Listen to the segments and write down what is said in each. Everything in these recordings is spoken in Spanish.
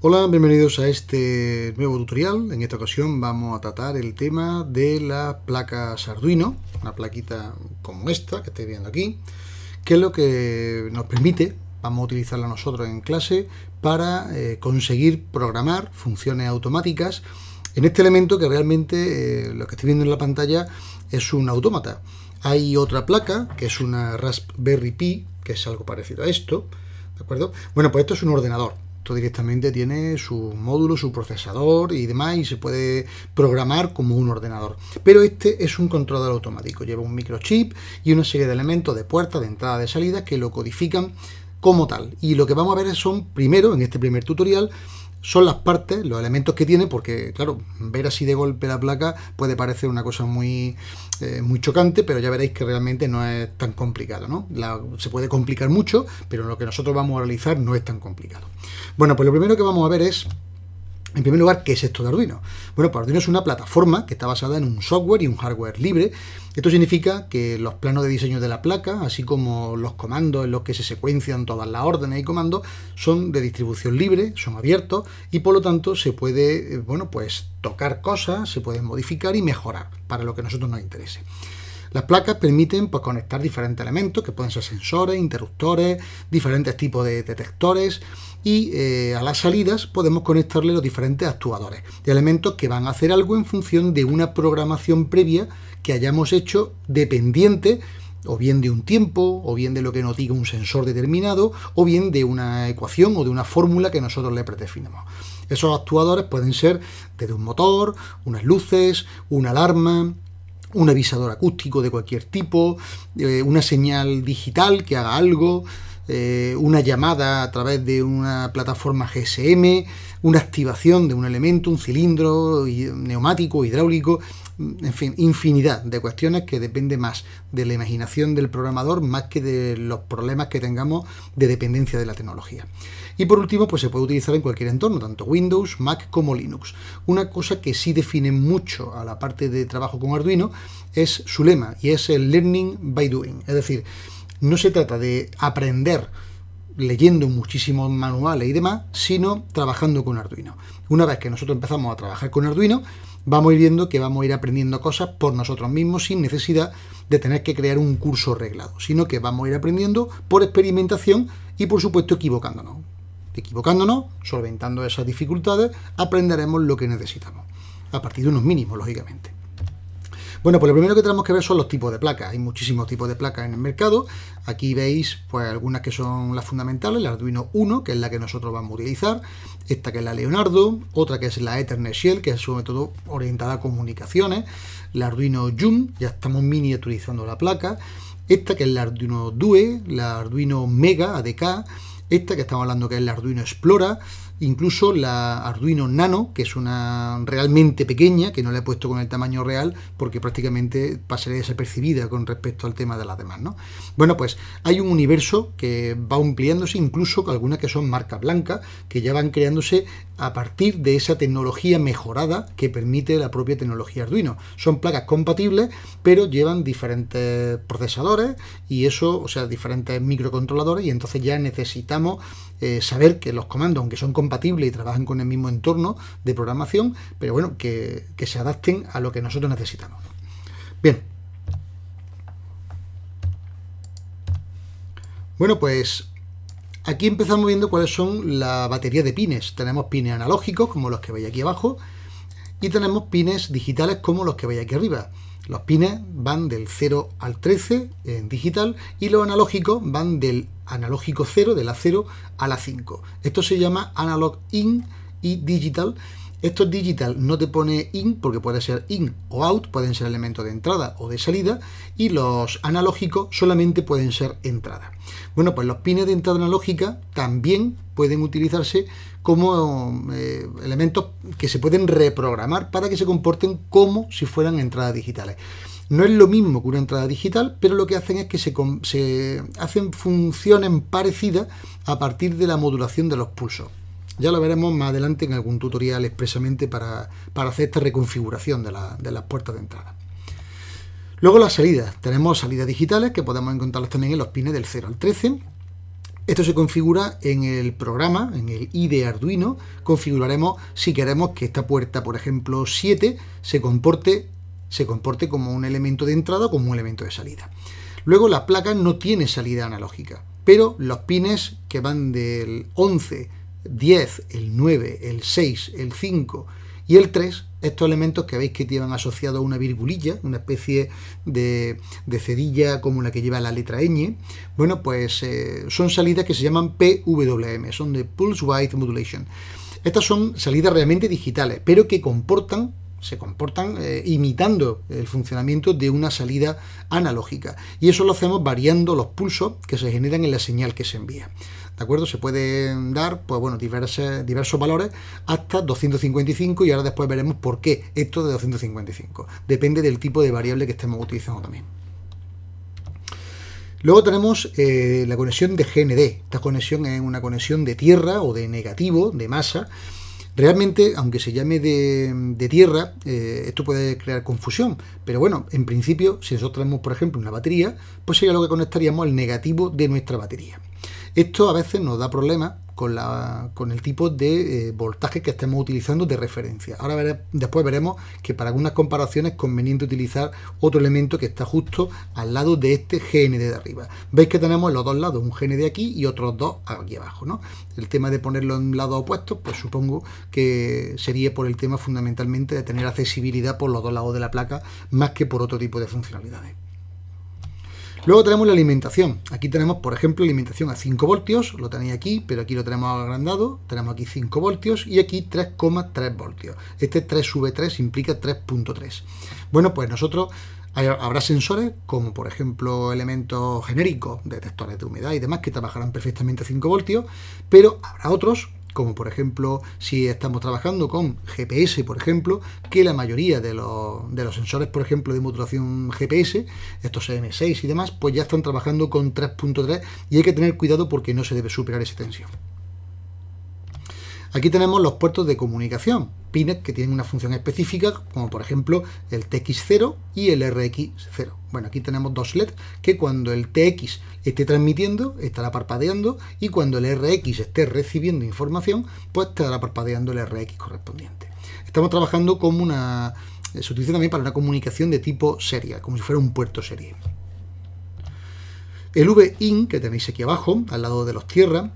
Hola, bienvenidos a este nuevo tutorial. En esta ocasión vamos a tratar el tema de las placas Arduino, una plaquita como esta que estáis viendo aquí, que es lo que nos permite, vamos a utilizarla nosotros en clase, para conseguir programar funciones automáticas en este elemento que realmente lo que estoy viendo en la pantalla es un autómata. Hay otra placa que es una Raspberry Pi, que es algo parecido a esto, ¿de acuerdo? Bueno, pues esto es un ordenador. Esto directamente tiene su módulo, su procesador y demás, y se puede programar como un ordenador. Pero este es un controlador automático, lleva un microchip y una serie de elementos de puertas, de entrada, de salida que lo codifican como tal. Y lo que vamos a ver son, primero, en este primer tutorial, son las partes, los elementos que tiene, porque claro, ver así de golpe la placa puede parecer una cosa muy chocante, pero ya veréis que realmente no es tan complicado, ¿no? Se puede complicar mucho, pero lo que nosotros vamos a realizar no es tan complicado. Bueno, pues lo primero que vamos a ver es, en primer lugar, ¿qué es esto de Arduino? Bueno, pues Arduino es una plataforma que está basada en un software y un hardware libre. Esto significa que los planos de diseño de la placa, así como los comandos en los que se secuencian todas las órdenes y comandos, son de distribución libre, son abiertos y por lo tanto se puede, bueno, pues tocar cosas, se pueden modificar y mejorar para lo que a nosotros nos interese. Las placas permiten pues, conectar diferentes elementos que pueden ser sensores, interruptores, diferentes tipos de detectores y a las salidas podemos conectarle los diferentes actuadores, de elementos que van a hacer algo en función de una programación previa que hayamos hecho dependiente o bien de un tiempo, o bien de lo que nos diga un sensor determinado, o bien de una ecuación o de una fórmula que nosotros le predefinimos. Esos actuadores pueden ser desde un motor, unas luces, una alarma, un avisador acústico de cualquier tipo, una señal digital que haga algo, una llamada a través de una plataforma GSM, una activación de un elemento, un cilindro neumático, hidráulico, en fin, infinidad de cuestiones que depende más de la imaginación del programador más que de los problemas que tengamos de dependencia de la tecnología. Y por último, pues se puede utilizar en cualquier entorno, tanto Windows, Mac como Linux. Una cosa que sí define mucho a la parte de trabajo con Arduino es su lema, y es el Learning by Doing. Es decir, no se trata de aprender leyendo muchísimos manuales y demás, sino trabajando con Arduino. Una vez que nosotros empezamos a trabajar con Arduino, vamos a ir viendo que vamos a ir aprendiendo cosas por nosotros mismos sin necesidad de tener que crear un curso reglado, sino que vamos a ir aprendiendo por experimentación y por supuesto equivocándonos. Solventando esas dificultades, aprenderemos lo que necesitamos, a partir de unos mínimos, lógicamente. Bueno, pues lo primero que tenemos que ver son los tipos de placas. Hay muchísimos tipos de placas en el mercado. Aquí veis pues algunas que son las fundamentales, la Arduino Uno, que es la que nosotros vamos a utilizar, esta que es la Leonardo, otra que es la Ethernet Shell, que es sobre todo orientada a comunicaciones, la Arduino Jun, ya estamos miniaturizando la placa, esta que es la Arduino Due, la Arduino Mega ADK, esta que estamos hablando que es la Arduino Explora, incluso la Arduino Nano, que es una realmente pequeña, que no la he puesto con el tamaño real porque prácticamente pasaría desapercibida con respecto al tema de las demás, ¿no? Bueno, pues hay un universo que va ampliándose, incluso algunas que son marca blanca, que ya van creándose a partir de esa tecnología mejorada que permite la propia tecnología Arduino. Son placas compatibles, pero llevan diferentes procesadores y eso, o sea, diferentes microcontroladores, y entonces ya necesitamos saber que los comandos, aunque son compatibles y trabajan con el mismo entorno de programación, pero bueno, que se adapten a lo que nosotros necesitamos. Bien. Bueno, pues aquí empezamos viendo cuáles son la batería de pines. Tenemos pines analógicos, como los que veis aquí abajo, y tenemos pines digitales, como los que veis aquí arriba. Los pines van del 0 al 13 en digital y los analógicos van del analógico 0, de la 0 a la 5. Esto se llama analog in y digital. Esto es digital, no te pone in porque puede ser in o out, pueden ser elementos de entrada o de salida, y los analógicos solamente pueden ser entrada. Bueno, pues los pines de entrada analógica también pueden utilizarse como elementos que se pueden reprogramar para que se comporten como si fueran entradas digitales. No es lo mismo que una entrada digital, pero lo que hacen es que se hacen funciones parecidas a partir de la modulación de los pulsos. Ya lo veremos más adelante en algún tutorial expresamente para hacer esta reconfiguración de las puertas de entrada. Luego las salidas. Tenemos salidas digitales que podemos encontrarlas también en los pines del 0 al 13. Esto se configura en el programa, en el IDE Arduino. Configuraremos si queremos que esta puerta, por ejemplo 7, se comporte como un elemento de entrada o como un elemento de salida. Luego la placa no tiene salida analógica, pero los pines que van del 11, 10, el 9, el 6, el 5 y el 3, estos elementos que veis que llevan asociado a una virgulilla, una especie de cedilla como la que lleva la letra ñ, bueno, pues son salidas que se llaman PWM, son de Pulse Width Modulation. Estas son salidas realmente digitales, pero que se comportan imitando el funcionamiento de una salida analógica. Y eso lo hacemos variando los pulsos que se generan en la señal que se envía. ¿De acuerdo? Se pueden dar, pues bueno, diversos valores hasta 255, y ahora después veremos por qué esto de 255. Depende del tipo de variable que estemos utilizando también. Luego tenemos la conexión de GND. Esta conexión es una conexión de tierra o de negativo, de masa. Realmente, aunque se llame de tierra, esto puede crear confusión, pero bueno, en principio, si nosotros tenemos, por ejemplo, una batería, pues sería lo que conectaríamos al negativo de nuestra batería. Esto a veces nos da problemas con el tipo de voltaje que estemos utilizando de referencia. Ahora después veremos que para algunas comparaciones es conveniente utilizar otro elemento que está justo al lado de este GND de arriba. Veis que tenemos en los dos lados un GND aquí y otros dos aquí abajo, ¿no? El tema de ponerlo en lados opuestos, pues supongo que sería por el tema fundamentalmente de tener accesibilidad por los dos lados de la placa más que por otro tipo de funcionalidades. Luego tenemos la alimentación. Aquí tenemos, por ejemplo, alimentación a 5 voltios, lo tenéis aquí, pero aquí lo tenemos agrandado. Tenemos aquí 5 voltios y aquí 3,3 voltios. Este 3V3 implica 3.3. Bueno, pues nosotros habrá sensores como, por ejemplo, elementos genéricos, detectores de humedad y demás, que trabajarán perfectamente a 5 voltios, pero habrá otros, como por ejemplo si estamos trabajando con GPS, por ejemplo, que la mayoría de los sensores, por ejemplo, de modulación GPS, estos M6 y demás, pues ya están trabajando con 3.3 y hay que tener cuidado porque no se debe superar esa tensión. Aquí tenemos los puertos de comunicación, pines que tienen una función específica, como por ejemplo el TX0 y el RX0. Bueno, aquí tenemos dos LEDs que cuando el TX esté transmitiendo, estará parpadeando, y cuando el RX esté recibiendo información, pues estará parpadeando el RX correspondiente. Estamos trabajando como se utiliza también para una comunicación de tipo serial, como si fuera un puerto serie. El V-IN, que tenéis aquí abajo, al lado de los tierras,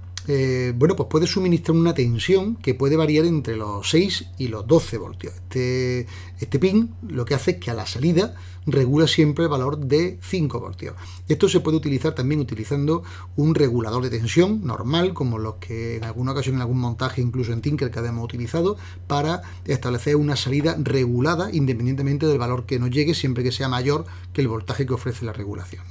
bueno, pues puede suministrar una tensión que puede variar entre los 6 y los 12 voltios. Este pin lo que hace es que a la salida regula siempre el valor de 5 voltios. Esto se puede utilizar también utilizando un regulador de tensión normal, como los que en alguna ocasión en algún montaje, incluso en Tinkercad, hemos utilizado para establecer una salida regulada independientemente del valor que nos llegue, siempre que sea mayor que el voltaje que ofrece la regulación.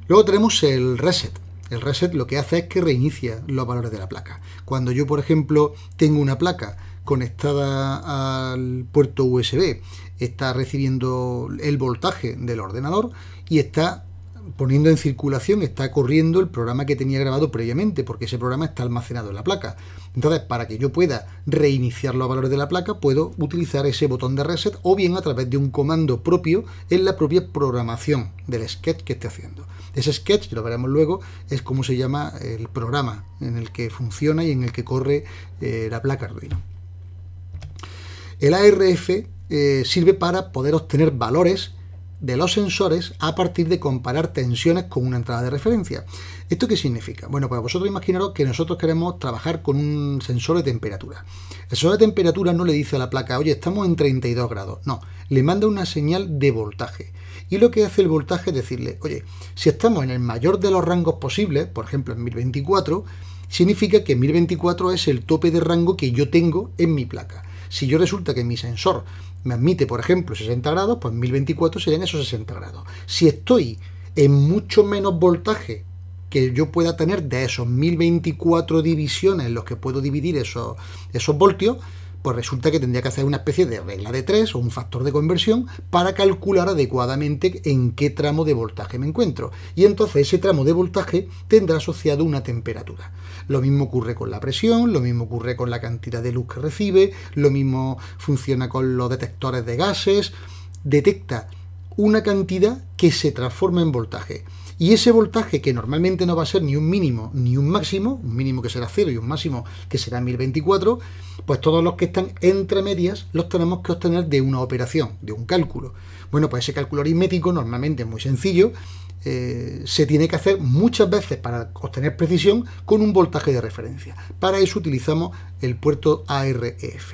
Luego tenemos el reset. El reset lo que hace es que reinicia los valores de la placa. Cuando yo, por ejemplo, tengo una placa conectada al puerto USB, está recibiendo el voltaje del ordenador y está poniendo en circulación, está corriendo el programa que tenía grabado previamente, porque ese programa está almacenado en la placa. Entonces, para que yo pueda reiniciar los valores de la placa, puedo utilizar ese botón de reset o bien a través de un comando propio en la propia programación del sketch que esté haciendo. Ese sketch, lo veremos luego, es como se llama el programa en el que funciona y en el que corre la placa Arduino. El ARF sirve para poder obtener valores de los sensores a partir de comparar tensiones con una entrada de referencia. ¿Esto qué significa? Bueno, pues vosotros imaginaros que nosotros queremos trabajar con un sensor de temperatura. El sensor de temperatura no le dice a la placa, oye, estamos en 32 grados. No, le manda una señal de voltaje. Y lo que hace el voltaje es decirle, oye, si estamos en el mayor de los rangos posibles, por ejemplo en 1024, significa que 1024 es el tope de rango que yo tengo en mi placa. Si yo resulta que mi sensor me admite, por ejemplo, 60 grados, pues 1024 serían esos 60 grados. Si estoy en mucho menos voltaje que yo pueda tener de esos 1024 divisiones en los que puedo dividir esos voltios, pues resulta que tendría que hacer una especie de regla de 3 o un factor de conversión para calcular adecuadamente en qué tramo de voltaje me encuentro. Y entonces ese tramo de voltaje tendrá asociado una temperatura. Lo mismo ocurre con la presión, lo mismo ocurre con la cantidad de luz que recibe, lo mismo funciona con los detectores de gases. Detecta una cantidad que se transforma en voltaje. Y ese voltaje, que normalmente no va a ser ni un mínimo ni un máximo, un mínimo que será 0 y un máximo que será 1024, pues todos los que están entre medias los tenemos que obtener de una operación, de un cálculo. Bueno, pues ese cálculo aritmético normalmente es muy sencillo, se tiene que hacer muchas veces para obtener precisión con un voltaje de referencia. Para eso utilizamos el puerto AREF.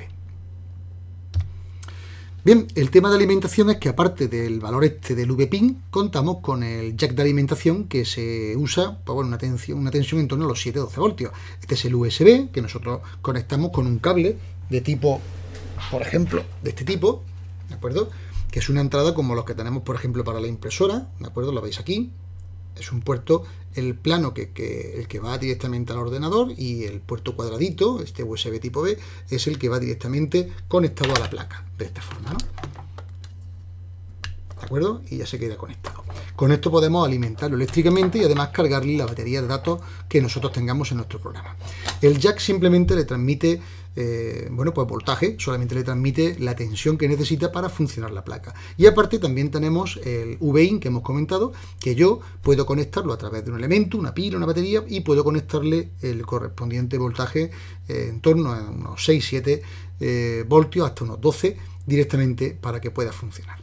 Bien, el tema de alimentación es que aparte del valor este del VPIN, contamos con el jack de alimentación que se usa para una tensión en torno a los 7-12 voltios. Este es el USB que nosotros conectamos con un cable de tipo, por ejemplo, de este tipo, ¿de acuerdo? Que es una entrada como los que tenemos, por ejemplo, para la impresora, ¿de acuerdo? Lo veis aquí. Es un puerto, el plano el que va directamente al ordenador, y el puerto cuadradito, este USB tipo B, es el que va directamente conectado a la placa, de esta forma, ¿no? ¿De acuerdo? Y ya se queda conectado. Con esto podemos alimentarlo eléctricamente y además cargarle la batería de datos que nosotros tengamos en nuestro programa. El jack simplemente le transmite bueno, pues voltaje, solamente le transmite la tensión que necesita para funcionar la placa. Y aparte también tenemos el VIN que hemos comentado, que yo puedo conectarlo a través de un elemento, una pila, una batería, y puedo conectarle el correspondiente voltaje en torno a unos 6-7 voltios hasta unos 12 directamente para que pueda funcionar.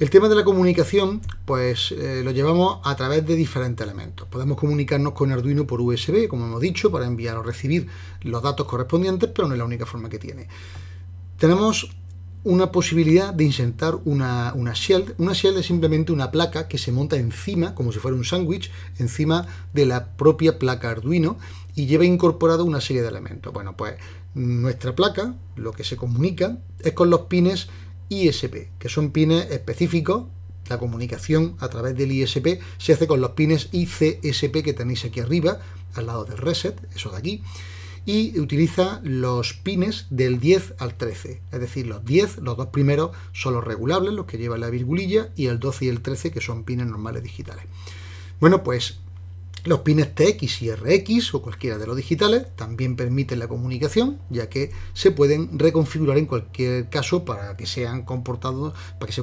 El tema de la comunicación, pues lo llevamos a través de diferentes elementos. Podemos comunicarnos con Arduino por USB, como hemos dicho, para enviar o recibir los datos correspondientes, pero no es la única forma que tiene. Tenemos una posibilidad de insertar una shield. Una shield es simplemente una placa que se monta encima, como si fuera un sándwich, encima de la propia placa Arduino, y lleva incorporado una serie de elementos. Bueno, pues nuestra placa, lo que se comunica es con los pines ISP, que son pines específicos. La comunicación a través del ISP se hace con los pines ICSP que tenéis aquí arriba, al lado del reset, eso de aquí, y utiliza los pines del 10 al 13, es decir, los 10, los dos primeros son los regulables, los que llevan la virgulilla, y el 12 y el 13 que son pines normales digitales. Bueno, pues los pines TX y RX o cualquiera de los digitales también permiten la comunicación, ya que se pueden reconfigurar en cualquier caso para que se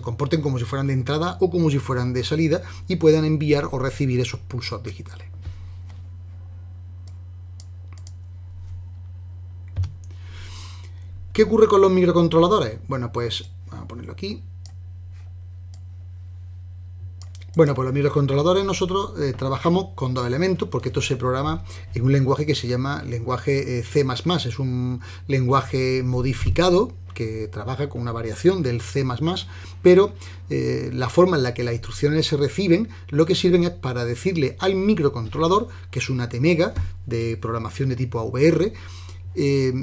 comporten como si fueran de entrada o como si fueran de salida y puedan enviar o recibir esos pulsos digitales. ¿Qué ocurre con los microcontroladores? Bueno, pues vamos a ponerlo aquí. Bueno, pues los microcontroladores nosotros trabajamos con dos elementos, porque esto se programa en un lenguaje que se llama lenguaje C++. Es un lenguaje modificado que trabaja con una variación del C++, pero la forma en la que las instrucciones se reciben, lo que sirven es para decirle al microcontrolador, que es una ATmega de programación de tipo AVR,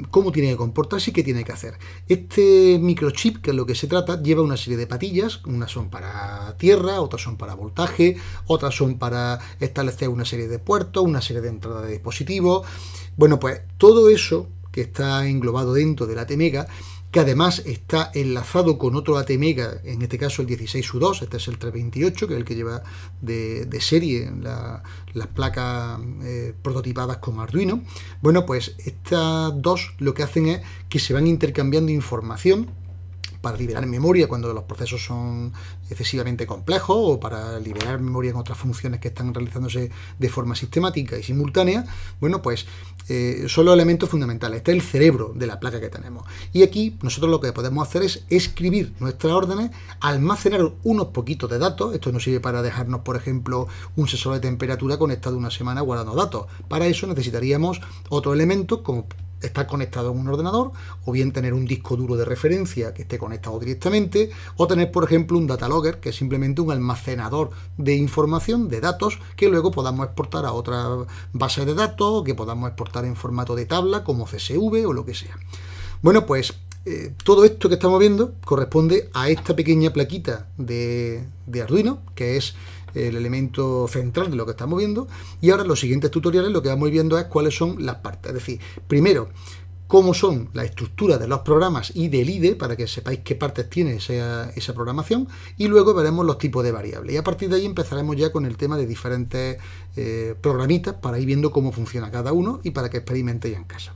cómo tiene que comportarse y qué tiene que hacer. Este microchip, que es lo que se trata, lleva una serie de patillas, unas son para tierra, otras son para voltaje, otras son para establecer una serie de puertos, una serie de entradas de dispositivos. Bueno, pues todo eso que está englobado dentro de la ATmega, que además está enlazado con otro ATmega, en este caso el 16U2, este es el 328, que es el que lleva de serie las placas prototipadas con Arduino. Bueno, pues estas dos lo que hacen es que se van intercambiando información para liberar memoria cuando los procesos son excesivamente complejos, o para liberar memoria en otras funciones que están realizándose de forma sistemática y simultánea. Bueno, pues son los elementos fundamentales. Este es el cerebro de la placa que tenemos. Y aquí nosotros lo que podemos hacer es escribir nuestras órdenes, almacenar unos poquitos de datos. Esto nos sirve para dejarnos, por ejemplo, un sensor de temperatura conectado una semana guardando datos. Para eso necesitaríamos otro elemento, como estar conectado a un ordenador, o bien tener un disco duro de referencia que esté conectado directamente, o tener, por ejemplo, un data logger, que es simplemente un almacenador de información, de datos, que luego podamos exportar a otra base de datos, o que podamos exportar en formato de tabla, como CSV o lo que sea. Bueno, pues todo esto que estamos viendo corresponde a esta pequeña plaquita de Arduino, que es el elemento central de lo que estamos viendo. Y ahora en los siguientes tutoriales lo que vamos viendo es cuáles son las partes, es decir, primero cómo son la estructura de los programas y del IDE, para que sepáis qué partes tiene esa programación, y luego veremos los tipos de variables, y a partir de ahí empezaremos ya con el tema de diferentes programitas para ir viendo cómo funciona cada uno y para que experimentéis en casa.